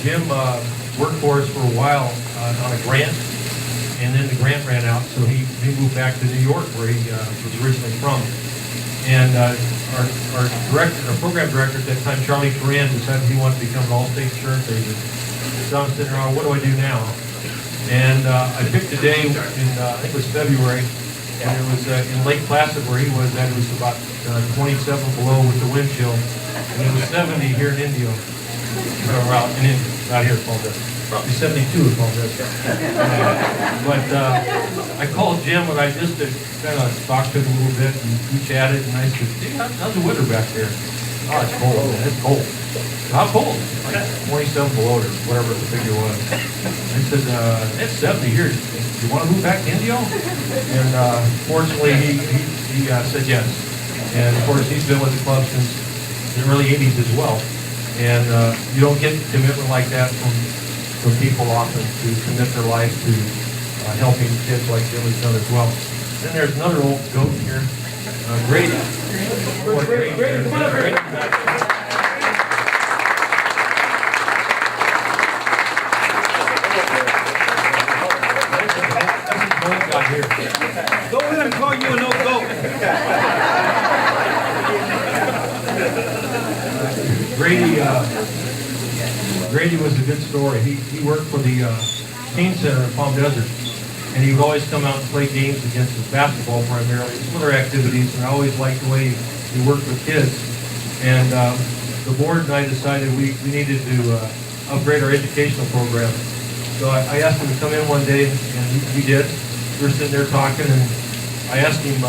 Jim worked for us for a while on a grant, and then the grant ran out, so he moved back to New York, where he was originally from. And our program director at that time, Charlie Ferrand, decided he wanted to become an all-state insurance agent. So I'm sitting around, what do I do now? And I picked a day in, I think it was February, and it was in Lake Placid where he was at. It was about 27 below with the wind chill, and it was 70 here in Indio. Out in India, not here in Palm Desert. Probably 72 in Palm Desert. But I called Jim and I just kind of talked to him a little bit, and we chatted, and I said, hey, how's the weather back there? Oh, it's cold, man. It's cold. How cold? Like 27 below or whatever the figure was. I said, it's 70 here. Do you want to move back to Indio? And fortunately, he said yes. And of course, he's been with the club since the early 80s as well. And you don't get commitment like that from people often to commit their life to helping kids like Jim has done as well. Then there's another old goat here, Grady. Grady, come on up here. Don't let him call you a no-go. Grady was a good story. He worked for the Teen Center in Palm Desert, and he would always come out and play games against us, basketball primarily, some other activities, and I always liked the way he worked with kids. And the board and I decided we needed to upgrade our educational program. So I asked him to come in one day, and he did. We were sitting there talking, and I asked him,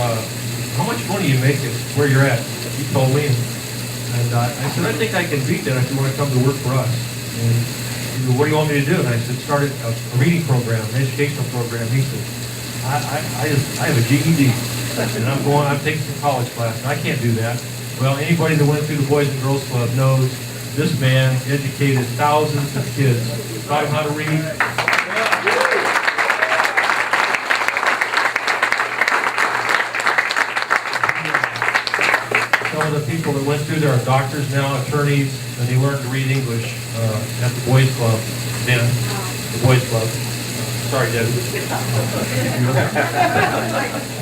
how much money you make it where you're at? He told me, and I said, I think I can beat that if you want to come to work for us. And he said, what do you want me to do? And I said, start a reading program, an educational program. He said, I have a GED, and I'm taking some college class, and I can't do that. Well, anybody that went through the Boys and Girls Club knows this man educated thousands of kids, taught them how to read. Some of the people that went through there are doctors now, attorneys, and they learned to read English at the Boys Club then, the Boys Club. Sorry, Debbie.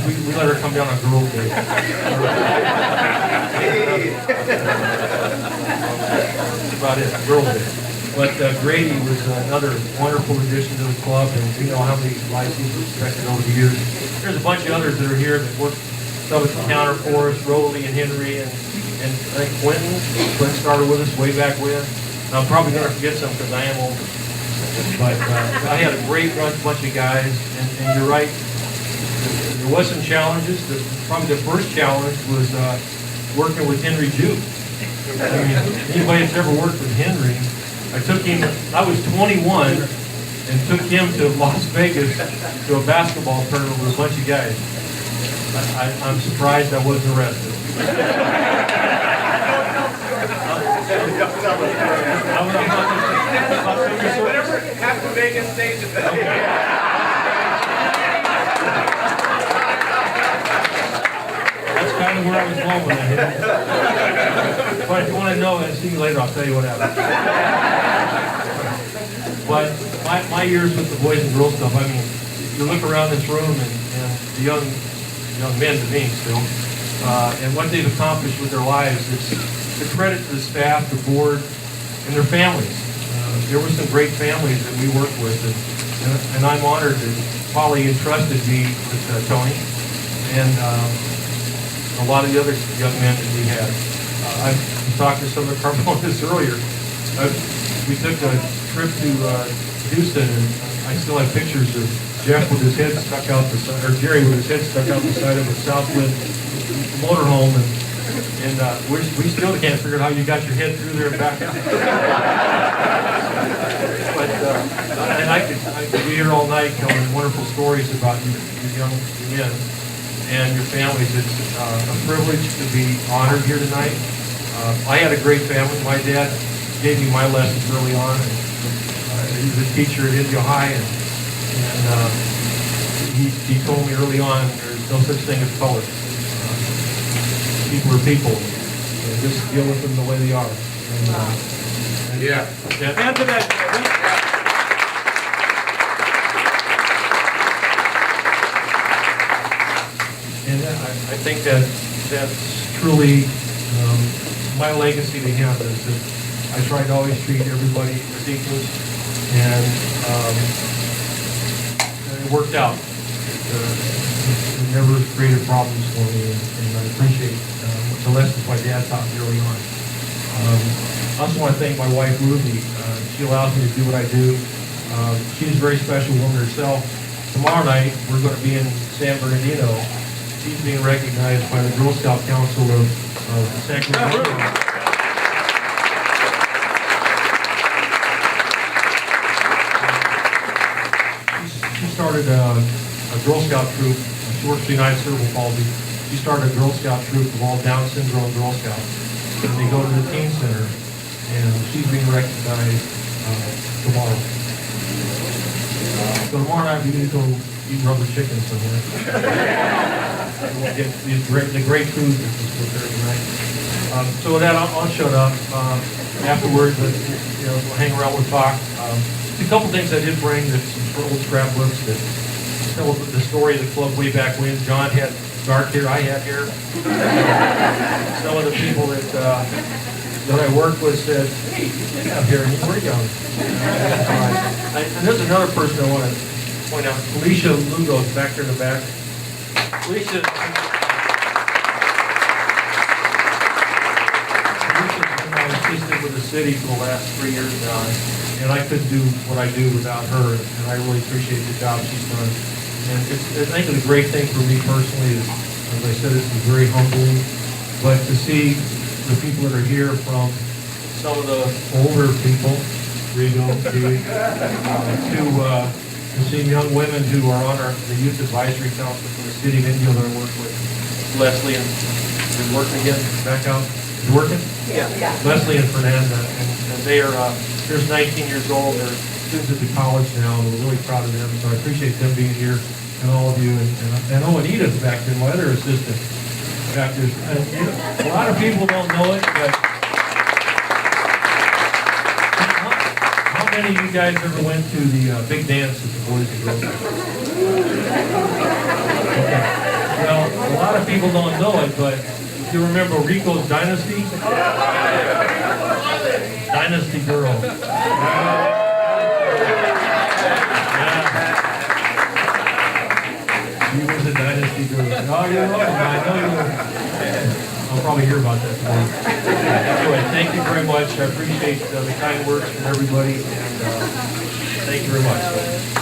we let her come down on Girls' Day. That's about it, Girls' Day. But Grady was another wonderful addition to the club, and we know how many lives he's respected over the years. There's a bunch of others that are here that work some at the counter for us, Rolly and Henry, and I think Quentin started with us way back when. And I'm probably going to forget some because I am old. But I had a great bunch of guys, and you're right, there was some challenges. Probably the first challenge was working with Henry Jew. I mean, anybody that's ever worked with Henry, I was 21 and took him to Las Vegas to a basketball tournament with a bunch of guys. I'm surprised I wasn't arrested. Have to make a stage of that. That's kind of where I was going with that. But if you want to know and see me later, I'll tell you what happened. But my years with the Boys and Girls Club, I mean, you look around this room and the young men to me still, and what they've accomplished with their lives, it's a credit to the staff, the board, and their families. There were some great families that we worked with, and I'm honored that Polly entrusted me with Tony and a lot of the other young men that we had. I talked to some of the Carbonists earlier. We took a trip to Houston, and I still have pictures of Jeff with his head stuck out the side, or Jerry with his head stuck out the side of a Southwind motorhome, and we still can't figure out how you got your head through there and back out. But and I could be here all night telling wonderful stories about you young men and your families. It's a privilege to be honored here tonight. I had a great family. My dad gave me my lessons early on. And, he was a teacher at Indio High, and he told me early on there's no such thing as color. People are people, and just deal with them the way they are. And Yeah. Hand to that. And I think that that's truly my legacy to him is that I try to always treat everybody as equals, and it worked out. It never created problems for me, and I appreciate the lessons my dad taught me early on. I also want to thank my wife, Ruby. She allows me to do what I do. She's a very special woman herself. Tomorrow night, we're going to be in San Bernardino. She's being recognized by the Girl Scout Council of Sacramento. She started a Girl Scout troop. She works for United Cerebral Palsy. She started a Girl Scout troop of all Down syndrome Girl Scouts. And they go to the teen center, and she's being recognized tomorrow. So tomorrow night we need to go eat rubber chicken somewhere. We'll get the great food that was prepared tonight. So with that, I'll shut up. Afterwards, we'll hang around, we'll talk. A couple things I did bring, some old scrapbooks that tell the story of the club way back when. John had dark hair, I had hair. Some of the people that I worked with said, "Hey, you did have hair and you were young." And there's another person I want to point out, Felicia Lugo's back there in the back. Felicia's been my assistant with the city for the last 3 years now, and I couldn't do what I do without her, and I really appreciate the job she's done. And I think it's a great thing for me personally, as I said, this is very humbling, but to see the people that are here, from some of the older people, Rigo, to see young women who are on the Youth Advisory Council for the City of Indio that I work with. Leslie and, is it working again? Back out? Is it working? Yeah. Leslie and Fernanda, and they are, they're 19 years old, they're students at the college now, and we're really proud of them, so I appreciate them being here, and all of you, and Anita's back there, my other assistant back there. And, a lot of people don't know it, but how many of you guys ever went to the big dance at the Boys and Girls Club? Okay. Well, a lot of people don't know it, but if you remember Rico's Dynasty? Dynasty Girl. He was a Dynasty Girl. Oh, you're welcome. I know you. I'll probably hear about that tomorrow. Anyway, thank you very much. I appreciate the kind words from everybody, and thank you very much.